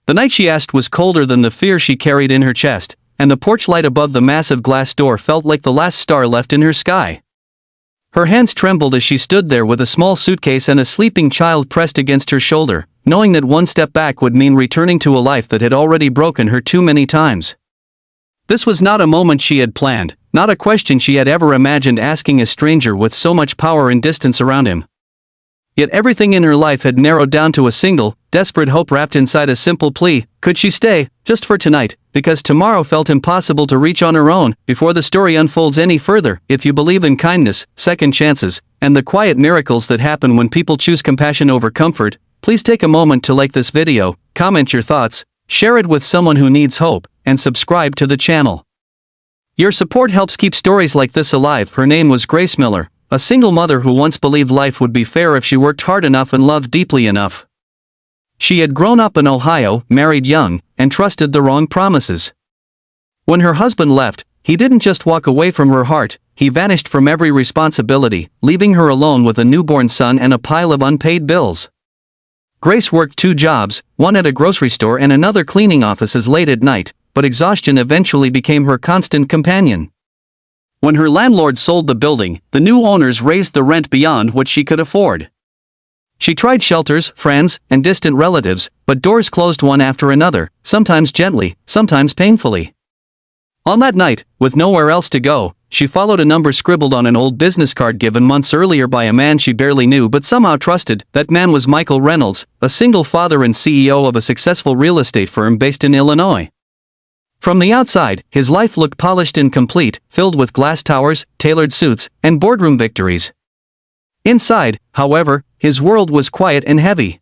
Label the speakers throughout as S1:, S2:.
S1: The night she asked was colder than the fear she carried in her chest, and the porch light above the massive glass door felt like the last star left in her sky. Her hands trembled as she stood there with a small suitcase and a sleeping child pressed against her shoulder, knowing that one step back would mean returning to a life that had already broken her too many times. This was not a moment she had planned, not a question she had ever imagined asking a stranger with so much power and distance around him. Yet everything in her life had narrowed down to a single, desperate hope wrapped inside a simple plea: could she stay, just for tonight, because tomorrow felt impossible to reach on her own. Before the story unfolds any further, if you believe in kindness, second chances, and the quiet miracles that happen when people choose compassion over comfort, please take a moment to like this video, comment your thoughts, share it with someone who needs hope, and subscribe to the channel. Your support helps keep stories like this alive. Her name was Grace Miller, a single mother who once believed life would be fair if she worked hard enough and loved deeply enough. She had grown up in Ohio, married young, and trusted the wrong promises. When her husband left, he didn't just walk away from her heart, he vanished from every responsibility, leaving her alone with a newborn son and a pile of unpaid bills. Grace worked 2 jobs, one at a grocery store and another cleaning offices late at night, but exhaustion eventually became her constant companion. When her landlord sold the building, the new owners raised the rent beyond what she could afford. She tried shelters, friends, and distant relatives, but doors closed one after another, sometimes gently, sometimes painfully. On that night, with nowhere else to go, she followed a number scribbled on an old business card given months earlier by a man she barely knew but somehow trusted. That man was Michael Reynolds, a single father and CEO of a successful real estate firm based in Illinois. From the outside, his life looked polished and complete, filled with glass towers, tailored suits, and boardroom victories. Inside, however, his world was quiet and heavy.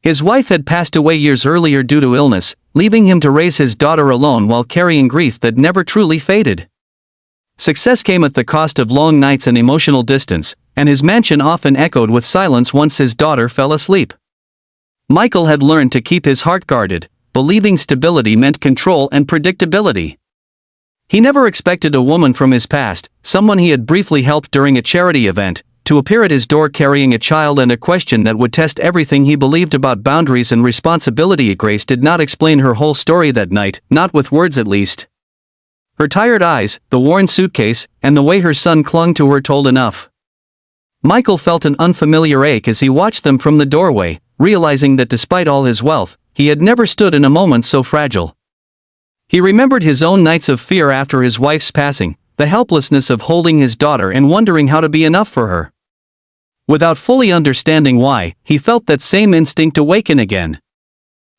S1: His wife had passed away years earlier due to illness, leaving him to raise his daughter alone while carrying grief that never truly faded. Success came at the cost of long nights and emotional distance, and his mansion often echoed with silence once his daughter fell asleep. Michael had learned to keep his heart guarded, believing stability meant control and predictability. He never expected a woman from his past, someone he had briefly helped during a charity event, to appear at his door carrying a child and a question that would test everything he believed about boundaries and responsibility. Grace did not explain her whole story that night, not with words at least. Her tired eyes, the worn suitcase, and the way her son clung to her told enough. Michael felt an unfamiliar ache as he watched them from the doorway, realizing that despite all his wealth, he had never stood in a moment so fragile. He remembered his own nights of fear after his wife's passing, the helplessness of holding his daughter and wondering how to be enough for her. Without fully understanding why, he felt that same instinct awaken again.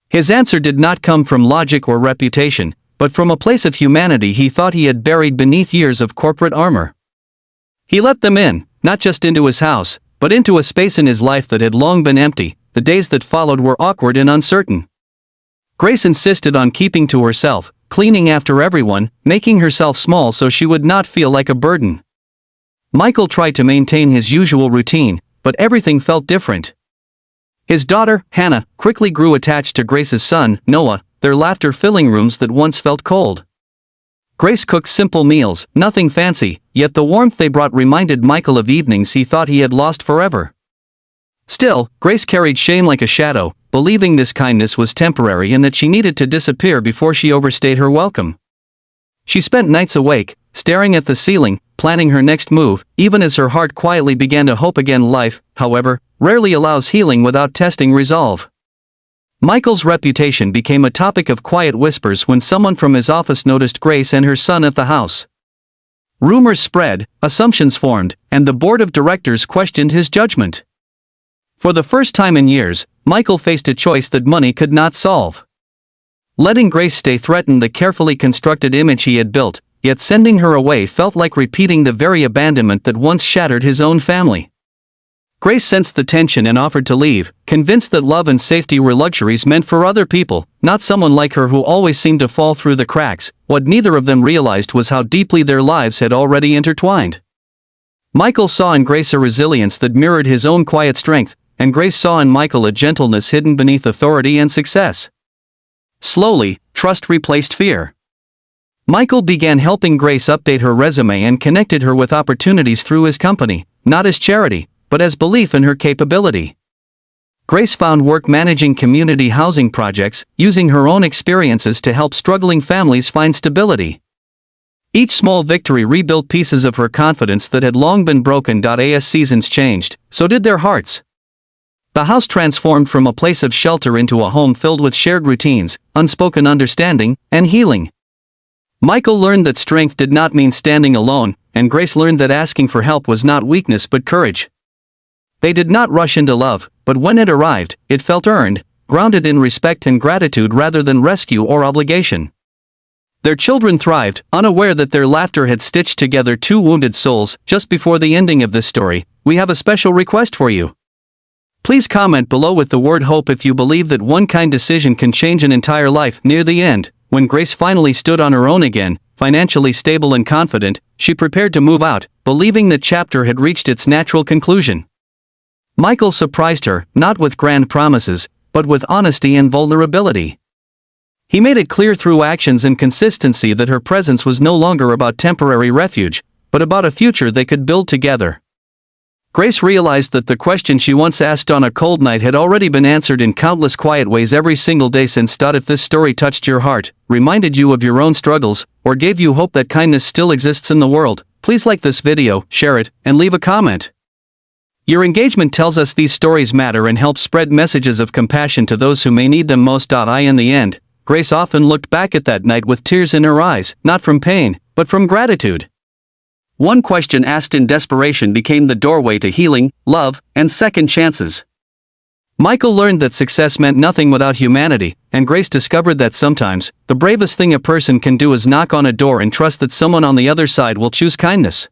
S1: His answer did not come from logic or reputation, but from a place of humanity he thought he had buried beneath years of corporate armor. He let them in, not just into his house, but into a space in his life that had long been empty. The days that followed were awkward and uncertain. Grace insisted on keeping to herself, cleaning after everyone, making herself small so she would not feel like a burden. Michael tried to maintain his usual routine, but everything felt different. His daughter, Hannah, quickly grew attached to Grace's son, Noah, their laughter filling rooms that once felt cold. Grace cooked simple meals, nothing fancy, yet the warmth they brought reminded Michael of evenings he thought he had lost forever. Still, Grace carried shame like a shadow, believing this kindness was temporary and that she needed to disappear before she overstayed her welcome. She spent nights awake, staring at the ceiling, planning her next move, even as her heart quietly began to hope again. Life, however, rarely allows healing without testing resolve. Michael's reputation became a topic of quiet whispers when someone from his office noticed Grace and her son at the house. Rumors spread, assumptions formed, and the board of directors questioned his judgment. For the first time in years, Michael faced a choice that money could not solve. Letting Grace stay threatened the carefully constructed image he had built, yet sending her away felt like repeating the very abandonment that once shattered his own family. Grace sensed the tension and offered to leave, convinced that love and safety were luxuries meant for other people, not someone like her who always seemed to fall through the cracks. What neither of them realized was how deeply their lives had already intertwined. Michael saw in Grace a resilience that mirrored his own quiet strength, and Grace saw in Michael a gentleness hidden beneath authority and success. Slowly, trust replaced fear. Michael began helping Grace update her resume and connected her with opportunities through his company, not as charity, but as belief in her capability. Grace found work managing community housing projects, using her own experiences to help struggling families find stability. Each small victory rebuilt pieces of her confidence that had long been broken. As seasons changed, so did their hearts. The house transformed from a place of shelter into a home filled with shared routines, unspoken understanding, and healing. Michael learned that strength did not mean standing alone, and Grace learned that asking for help was not weakness but courage. They did not rush into love, but when it arrived, it felt earned, grounded in respect and gratitude rather than rescue or obligation. Their children thrived, unaware that their laughter had stitched together two wounded souls. Just before the ending of this story, we have a special request for you. Please comment below with the word hope if you believe that one kind decision can change an entire life. Near the end, when Grace finally stood on her own again, financially stable and confident, she prepared to move out, believing the chapter had reached its natural conclusion. Michael surprised her, not with grand promises, but with honesty and vulnerability. He made it clear through actions and consistency that her presence was no longer about temporary refuge, but about a future they could build together. Grace realized that the question she once asked on a cold night had already been answered in countless quiet ways every single day since. If this story touched your heart, reminded you of your own struggles, or gave you hope that kindness still exists in the world, please like this video, share it, and leave a comment. Your engagement tells us these stories matter and help spread messages of compassion to those who may need them most. In the end, Grace often looked back at that night with tears in her eyes, not from pain, but from gratitude. One question asked in desperation became the doorway to healing, love, and second chances. Michael learned that success meant nothing without humanity, and Grace discovered that sometimes, the bravest thing a person can do is knock on a door and trust that someone on the other side will choose kindness.